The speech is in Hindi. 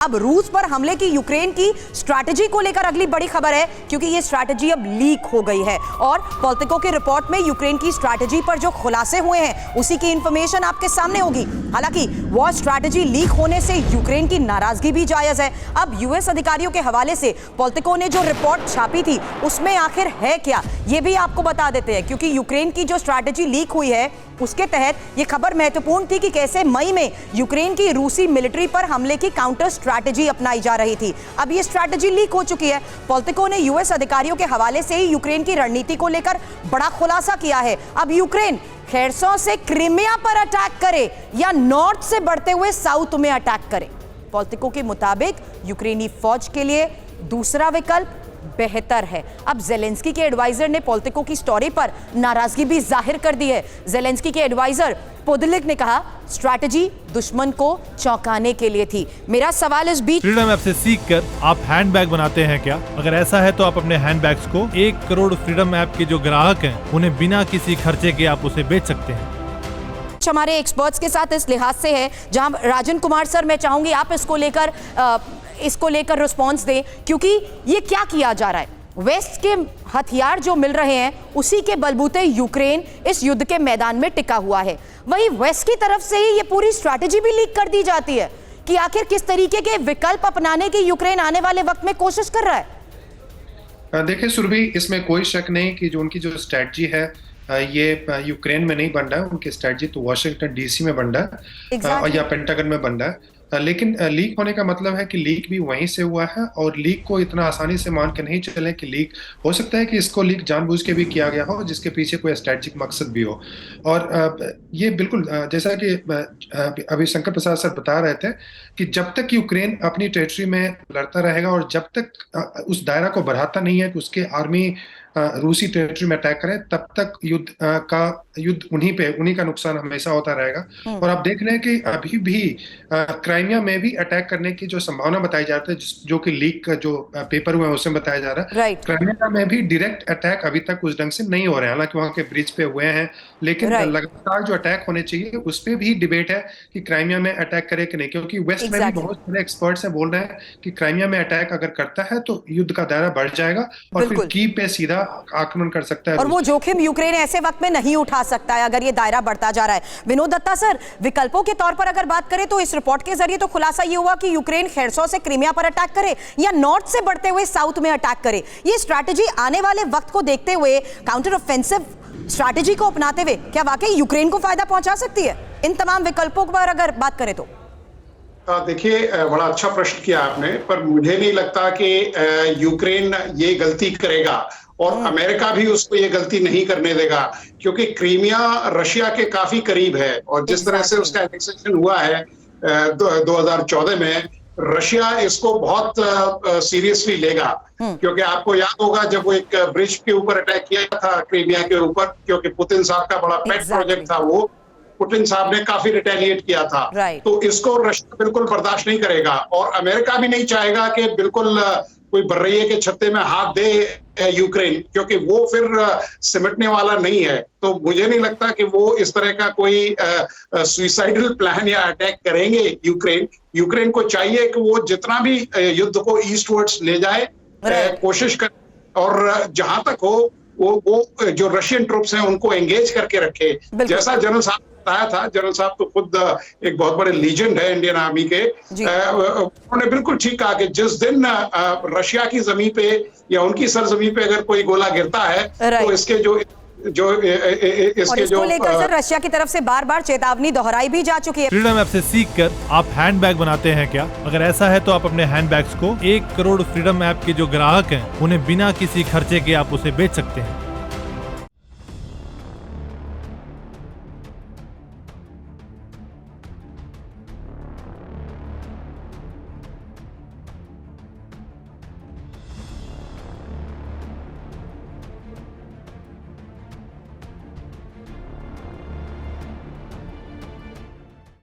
अब रूस पर हमले की यूक्रेन की स्ट्रैटेजी को लेकर अगली बड़ी खबर है, क्योंकि ये स्ट्रैटेजी अब लीक हो गई है और पॉलिटिको के रिपोर्ट में यूक्रेन की स्ट्रैटेजी पर जो खुलासे हुए हैं उसी की इंफॉर्मेशन आपके सामने होगी। हालांकि वॉर स्ट्रैटेजी लीक होने से यूक्रेन की नाराजगी भी जायज है। अब यूएस अधिकारियों के हवाले से पॉलिटिको ने जो रिपोर्ट छापी थी उसमें आखिर है क्या, ये भी आपको बता देते हैं, क्योंकि यूक्रेन की जो स्ट्रैटेजी लीक हुई है उसके तहत ये खबर महत्वपूर्ण थी कि कैसे मई में यूक्रेन की रूसी मिलिट्री पर हमले की काउंटर स्ट्रैटेजी अपनाई जा रही थी। अब ये स्ट्रैटेजी लीक हो चुकी है। पॉलिटिको ने यूएस अधिकारियों के हवाले से ही यूक्रेन की रणनीति को लेकर बड़ा खुलासा किया है। अब यूक्रेन खेरसों से क्रीमिया पर अटैक करे या नॉर्थ से बढ़ते हुए साउथ में अटैक करे, पॉलिटिको के मुताबिक यूक्रेनी फौज के लिए दूसरा विकल्प बेहतर है। अब जेलेंस्की के एडवाइजर ने पॉलिटिको की स्टोरी पर नाराजगी भी जाहिर कर दी है। जेलेंस्की के एडवाइजर पोदलिक ने कहा, स्ट्रैटेजी दुश्मन को चौंकाने के लिए थी। मेरा सवाल इस बीच, फ्रीडम ऐप से सीखकर आप हैंडबैग बनाते हैं क्या? अगर ऐसा है तो आप अपने हैंडबैग्स को 1 करोड़ फ्रीडम ऐप के जो ग्राहक हैं उन्हें बिना किसी खर्चे के आप उसे बेच सकते हैं। हमारे एक्सपर्ट्स के साथ इस लिहाज से है, जहां राजन कुमार सर, मैं चाहूंगी आप इसको लेकर रिस्पॉन्स दें, क्योंकि ये क्या किया जा रहा है। वेस्ट के हथियार जो मिल रहे हैं उसी के बलबूते यूक्रेन इस युद्ध के मैदान में टिका हुआ है। वहीं वेस्ट की तरफ से ही ये पूरी स्ट्रैटेजी भी लीक कर दी जाती है कि आखिर किस तरीके के विकल्प अपनाने की यूक्रेन आने वाले वक्त में कोशिश कर रहा है। देखिए सुरभि, इसमें कोई शक नहीं कि जो उनकी जो स्ट्रैटेजी है ये यूक्रेन में नहीं बन रहा है। उनकी स्ट्रैटेजी तो वाशिंगटन डीसी में बन रहा है या पेंटागन में बन रहा है। लेकिन लीक होने का मतलब है कि लीक भी वहीं से हुआ है और लीक को इतना आसानी से मान के नहीं चले कि लीक हो सकता है कि इसको लीक जानबूझ के भी किया गया हो, जिसके पीछे कोई स्ट्रैटेजिक मकसद भी हो। और ये बिल्कुल जैसा कि अभी शंकर प्रसाद सर बता रहे थे कि जब तक यूक्रेन अपनी टेरिटरी में लड़ता रहेगा और जब तक उस दायरा को बढ़ाता नहीं है कि उसके आर्मी रूसी टेरिटरी में अटैक करें, तब तक युद्ध उन्हीं का नुकसान हमेशा होता रहेगा। और आप देख रहे हैं कि अभी भी क्राइमिया में भी अटैक करने की जो संभावना बताई जाती है, जो कि लीक का जो पेपर हुए हैं उसमें बताया जा रहा है। क्राइमिया में भी डायरेक्ट अटैक अभी तक उस ढंग से नहीं हो रहे हैं, हालांकि वहां के ब्रिज पे हुए हैं, लेकिन लगातार जो अटैक होने चाहिए उस पर भी डिबेट है कि क्राइमिया में अटैक करे कि नहीं, क्योंकि वेस्ट में भी बहुत सारे एक्सपर्ट्स हैं बोल रहे हैं कि क्राइमिया में अटैक अगर करता है तो युद्ध का दायरा बढ़ जाएगा और फिर कीव पे सीधा आक्रमण कर सकता है। और वो जोखिम यूक्रेन ऐसे वक्त में नहीं उठा सकता है अगर ये दायरा बढ़ता जा रहा है। विनोद दत्ता सर, विकल्पों के तौर पर अगर बात करें तो इस रिपोर्ट के जरिए तो खुलासा ये हुआ कि यूक्रेन खेरसों से क्रीमिया पर अटैक करे या नॉर्थ से बढ़ते हुए साउथ में अटैक करे। ये स्ट्रैटेजी आने वाले वक्त को देखते हुए, काउंटर ऑफेंसिव स्ट्रैटेजी को अपनाते हुए, क्या वाकई यूक्रेन को फायदा पहुंचा सकती है इन तमाम विकल्पों पर अगर बात करें तो? देखिए, बड़ा अच्छा प्रश्न किया आपने, पर मुझे नहीं लगता कि यूक्रेन ये गलती करेगा और अमेरिका भी उसको ये गलती नहीं करने देगा, क्योंकि क्रीमिया रशिया के काफी करीब है और जिस तरह से उसका एनेक्सेशन हुआ है 2014 में, रशिया इसको बहुत सीरियसली लेगा। क्योंकि आपको याद होगा जब वो एक ब्रिज के ऊपर अटैक किया था क्रीमिया के ऊपर, क्योंकि पुतिन साहब का बड़ा पेट प्रोजेक्ट था, वो पुतिन साहब ने काफी रिटेलिएट किया था। तो इसको रशिया बिल्कुल बर्दाश्त नहीं करेगा और अमेरिका भी नहीं चाहेगा कि बिल्कुल कोई बर्रैये के छत्ते में हाथ दे यूक्रेन, क्योंकि वो फिर सिमटने वाला नहीं है। तो मुझे नहीं लगता कि वो इस तरह का कोई सुइसाइडल प्लान या अटैक करेंगे। यूक्रेन को चाहिए कि वो जितना भी युद्ध को ईस्टवर्ड्स ले जाए, कोशिश करे और जहां तक हो वो जो रशियन ट्रूप्स हैं उनको एंगेज करके रखे। जैसा जनरल साहब बताया था, जनरल साहब तो खुद एक बहुत बड़े लीजेंड है इंडियन आर्मी के, उन्होंने बिल्कुल ठीक कहा कि जिस दिन रशिया की जमीन पे या उनकी सरजमीन पे अगर कोई गोला गिरता है तो इसके जो लेकर सर रशिया की तरफ से बार-बार चेतावनी दोहराई भी जा चुकी है। फ्रीडम ऐप से सीखकर आप हैंडबैग बनाते हैं क्या? अगर ऐसा है तो आप अपने हैंडबैग्स को 1 करोड़ फ्रीडम ऐप के जो ग्राहक हैं उन्हें बिना किसी खर्चे के आप उसे बेच सकते हैं।